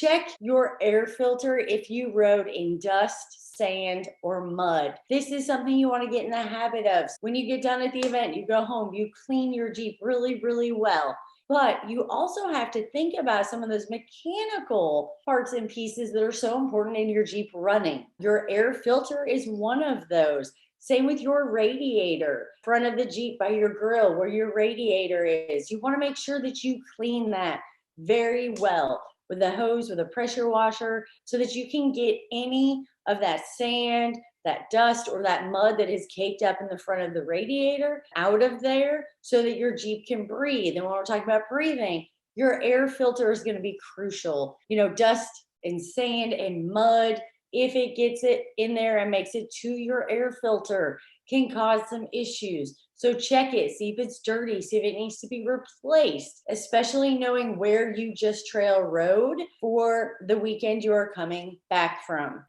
check your air filter if you rode in dust, sand, or mud. This is something you want to get in the habit of. When you get done at the event, you go home, you clean your Jeep really, really well. But you also have to think about some of those mechanical parts and pieces that are so important in your Jeep running. Your air filter is one of those. Same with your radiator, front of the Jeep by your grill, where your radiator is. You want to make sure that you clean that very well with a hose, with a pressure washer, so that you can get any of that sand, that dust, or that mud that is caked up in the front of the radiator out of there so that your Jeep can breathe. And when we're talking about breathing, your air filter is going to be crucial. Dust and sand and mud, if it gets it in there and makes it to your air filter, can cause some issues. So check it, see if it's dirty, see if it needs to be replaced, especially knowing where you just trail rode for the weekend you are coming back from.